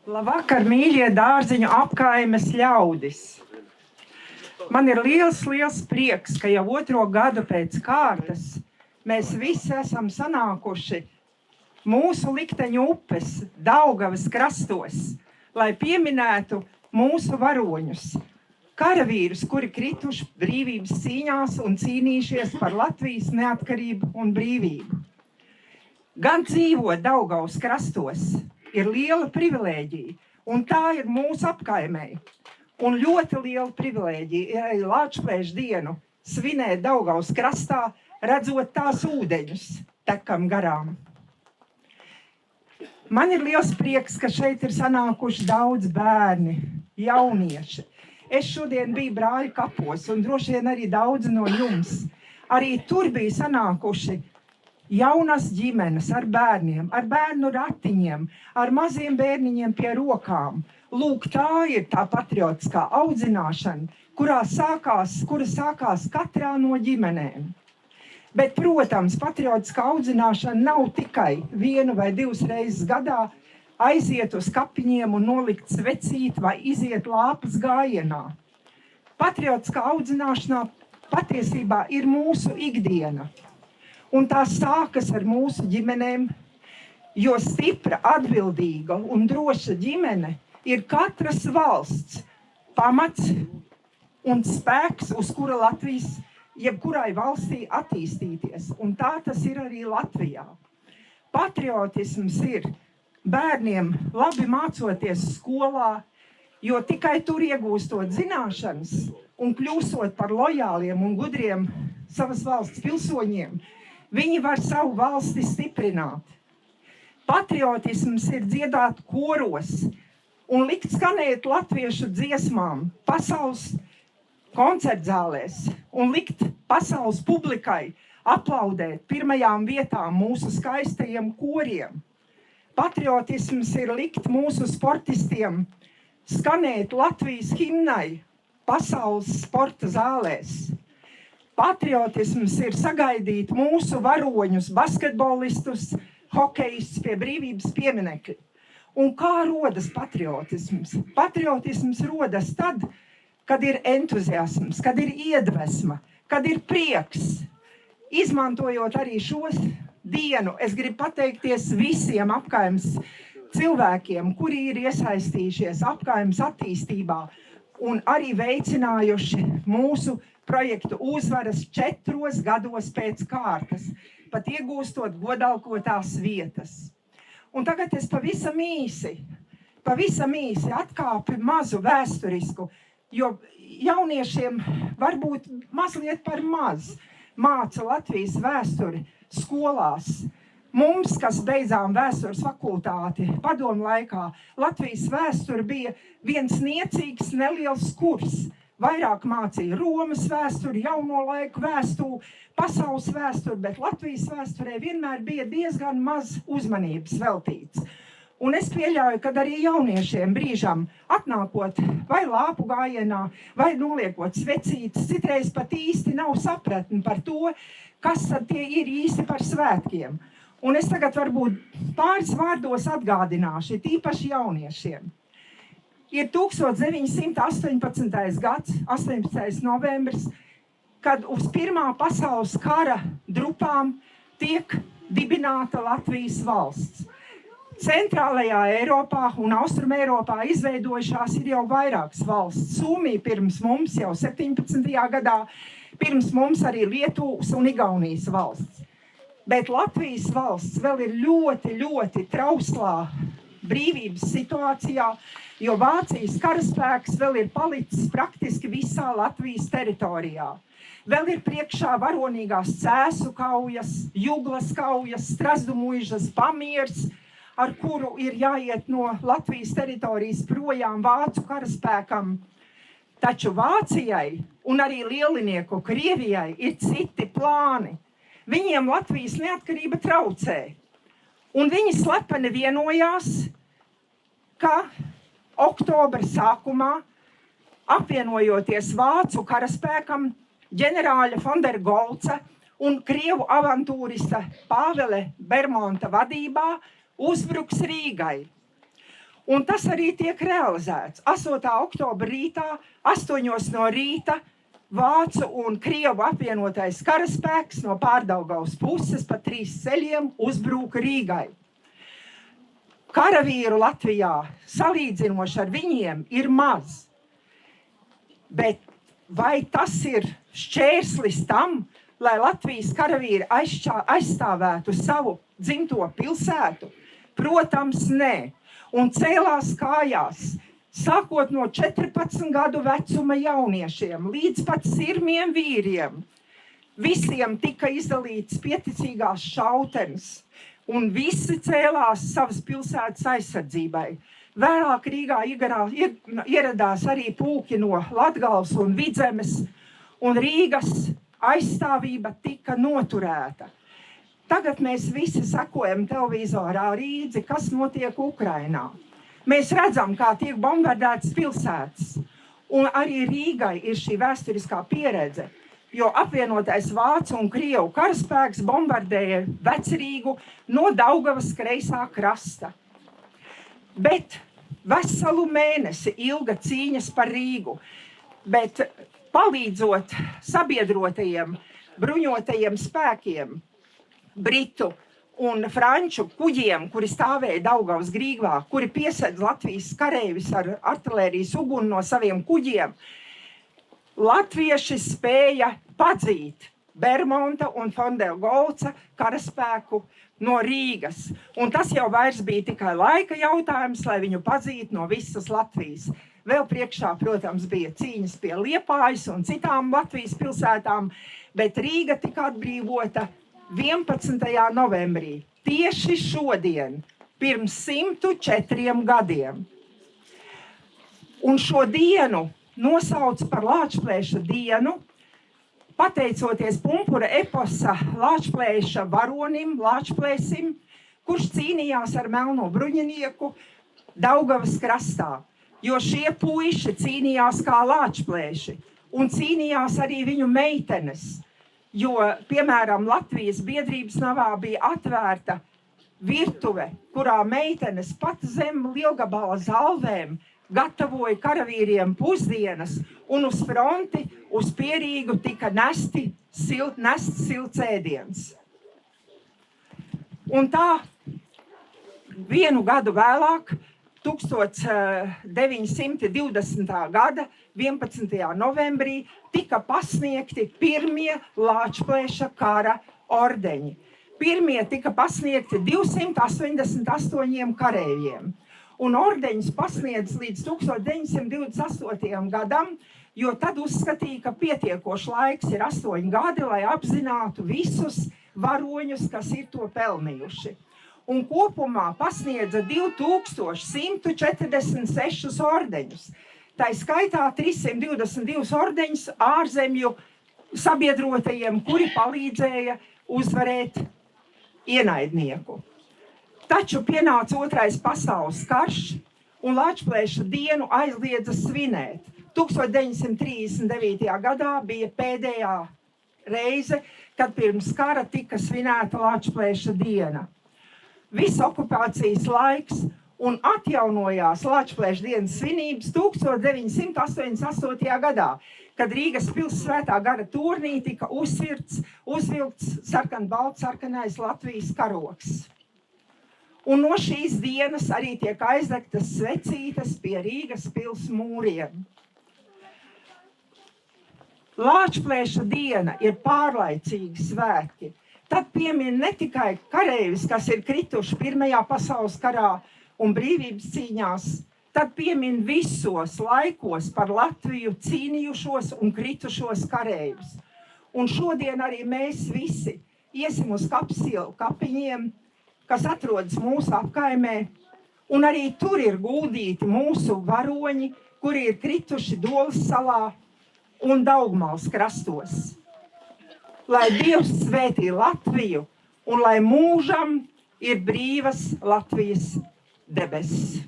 Labvakar, mīļie Dārziņu apkaimes ļaudis! Man ir liels prieks, ka jau 2. gadu pēc kārtas mēs visi esam sanākuši mūsu likteņu upes Daugavas krastos, lai pieminētu mūsu varoņus, karavīrus, kuri krituši brīvības cīņās un cīnījušies par Latvijas neatkarību un brīvību. Gan dzīvot Daugavas krastos ir liela privilēģija, un tā ir mūsu apkaimei. Un ļoti liela privilēģija ir arī Lāčplēša dienu svinēt Daugavas krastā, redzot tās ūdeņus tekam garām. Man ir liels prieks, ka šeit ir sanākuši daudz bērni, jaunieši. Es šodien biju brāļu kapos, un droši vien arī daudzi no jums. Arī tur bija sanākuši jaunas ģimenes ar bērniem, ar bērnu ratiņiem, ar maziem bērniņiem pie rokām. Lūk, tā ir tā patriotiskā audzināšana, kura sākās katrā no ģimenēm. Bet, protams, patriotiskā audzināšana nav tikai 1 vai 2 reizes gadā aiziet uz kapiņiem un nolikt svecīt vai iziet lāpas gājienā. Patriotiskā audzināšanā patiesībā ir mūsu ikdiena. Un tā sākas ar mūsu ģimenēm, jo stipra, atbildīga un droša ģimene ir katras valsts pamats un spēks, uz kura Latvijas jebkurai valstī attīstīties. Un tā tas ir arī Latvijā. Patriotisms ir bērniem labi mācoties skolā, jo tikai tur iegūstot zināšanas un kļūstot par lojāliem un gudriem savas valsts pilsoņiem, viņi var savu valsti stiprināt. Patriotisms ir dziedāt koros un likt skanēt latviešu dziesmām pasaules koncertzālēs un likt pasaules publikai aplaudēt pirmajām vietām mūsu skaistajiem koriem. Patriotisms ir likt mūsu sportistiem skanēt Latvijas himnai pasaules sporta zālēs. Patriotisms ir sagaidīt mūsu varoņus, basketbolistus, hokejistus pie brīvības pieminekļa. Un kā rodas patriotisms? Patriotisms rodas tad, kad ir entuziasms, kad ir iedvesma, kad ir prieks. Izmantojot arī šo dienu, es gribu pateikties visiem apkaimes cilvēkiem, kuri ir iesaistījušies apkaimes attīstībā un arī veicinājuši mūsu projektu uzvaras 4 gados pēc kārtas, pat iegūstot godalgotās vietas. Un tagad es pavisam īsi atkāpu mazu vēsturisku, jo jauniešiem varbūt mazliet par maz māca Latvijas vēsturi skolās. Mums, kas beidzām vēstures fakultāti padomu laikā, Latvijas vēsture bija viens niecīgs neliels kurs. Vairāk mācīja Romas vēsturi, jauno laiku vēsturi, pasaules vēsturi, bet Latvijas vēsturē vienmēr bija diezgan maz uzmanības veltīts. Un es pieļauju, ka arī jauniešiem brīžam atnākot vai lāpu gājienā, vai noliekot svecītes, citreiz pat īsti nav sapratni par to, kas tad tie ir īsti par svētkiem. Un es tagad varbūt pāris vārdos atgādināšu, tīpaši jauniešiem. Ir 1918. gads, 18. novembris, kad uz Pirmā pasaules kara drupām tiek dibināta Latvijas valsts. Centrālajā Eiropā un Austrum Eiropā izveidojušās ir jau vairākas valsts. Somija pirms mums jau 17. gadā, pirms mums arī Lietuvas un Igaunijas valsts. Bet Latvijas valsts vēl ir ļoti, ļoti trauslā brīvības situācijā, jo Vācijas karaspēks vēl ir palicis praktiski visā Latvijas teritorijā. Vēl ir priekšā varonīgās Cēsu kaujas, Juglas kaujas, Strazdu muižas, Pamiers, ar kuru ir jāiet no Latvijas teritorijas projām vācu karaspēkam. Taču Vācijai un arī lielinieku Krievijai ir citi plāni. Viņiem Latvijas neatkarība traucē. Un viņi slepeni vienojās, ka oktobra sākumā, apvienojoties vācu karaspēkam, ģenerāļa Fondergolca un krievu avantūrista Pāvele Bermonta vadībā, uzbruks Rīgai. Un tas arī tiek realizēts. 8. oktobra rītā, 8 no rīta, Vācu un Krievu apvienotais karaspēks no Pārdaugavas puses pa 3 ceļiem uzbruka Rīgai. Karavīru Latvijā, salīdzinoši ar viņiem, ir maz. Bet vai tas ir šķērslis tam, lai Latvijas karavīri aizstāvētu savu dzimto pilsētu? Protams, nē. Un cēlās kājās, sākot no 14 gadu vecuma jauniešiem līdz pat sirmiem vīriem. Visiem tika izdalīts pieticīgās šautenes, un visi cēlās savas pilsētas aizsardzībai. Vēlāk Rīgā ieradās arī pulki no Latgales un Vidzemes, un Rīgas aizstāvība tika noturēta. Tagad mēs visi sekojam televizorā līdzi, kas notiek Ukrainā. Mēs redzam, kā tiek bombardētas pilsētas, un arī Rīgai ir šī vēsturiskā pieredze, jo apvienotais Vācu un Krievu karaspēks bombardēja Vecrīgu no Daugavas kreisā krasta. Bet veselu mēnesi ilga cīņas par Rīgu, bet palīdzot sabiedrotajiem, bruņotajiem spēkiem, Britu un Franču kuģiem, kuri stāvēja Daugavas grīvā, kuri piesedz Latvijas kareivis ar artilērijas uguni no saviem kuģiem, latvieši spēja padzīt Bermonta un Fondelgolca karaspēku no Rīgas. Un tas jau vairs bija tikai laika jautājums, lai viņu padzītu no visas Latvijas. Vēl priekšā, protams, bija cīņas pie Liepājas un citām Latvijas pilsētām, bet Rīga tika atbrīvota 11. novembrī, tieši šodien, pirms 104 gadiem. Un šo dienu nosauc par Lāčplēša dienu, pateicoties Pumpura eposa Lāčplēša varonim, Lāčplēsim, kurš cīnījās ar melno bruņinieku Daugavas krastā, jo šie puiši cīnījās kā Lāčplēši un cīnījās arī viņu meitenes. Jo, piemēram, Latvijas biedrības navā bija atvērta virtuve, kurā meitenes pat zem lielgabala zalvēm gatavoja karavīriem pusdienas, un uz fronti, uz Pierīgu tika nests silts ēdiens. Un tā vienu gadu vēlāk, 1920. gada 11. novembrī tika pasniegti pirmie Lāčplēša kara ordeņi. Pirmie tika pasniegti 288 kareiviem. Un ordeņus pasniedz līdz 1928. gadam, jo tad uzskatīja, ka pietiekoši laiks ir 8 gadi, lai apzinātu visus varoņus, kas ir to pelnījuši. Un kopumā pasniedza 2146 ordeņus. Tā skaitā 322 ordeņus ārzemju sabiedrotajiem, kuri palīdzēja uzvarēt ienaidnieku. Taču pienāca Otrais pasaules karš, un Lāčplēša dienu aizliedza svinēt. 1939. gadā bija pēdējā reize, kad pirms kara tika svinēta Lāčplēša diena. Viss okupācijas laiks un atjaunojās Lāčplēša dienas svinības 1988. gadā, kad Rīgas pils svētā gara turnī tika uzvilkts sarkanbalts-sarkanais Latvijas karogs. Un no šīs dienas arī tiek aizdegtas svecītes pie Rīgas pils mūriem. Lāčplēša diena ir pārlaicīgi svētki. Tad piemin ne tikai kareivis, kas ir krituši Pirmajā pasaules karā un brīvības cīņās, tad piemin visos laikos par Latviju cīnījušos un kritušos kareivus. Un šodien arī mēs visi iesim uz Kapsielu kapiņiem, kas atrodas mūsu apkaimē, un arī tur ir guldīti mūsu varoņi, kuri ir krituši Dolas salā un Daugmales krastos. Lai Dievs svētī Latviju un lai mūžam ir brīvas Latvijas debesis.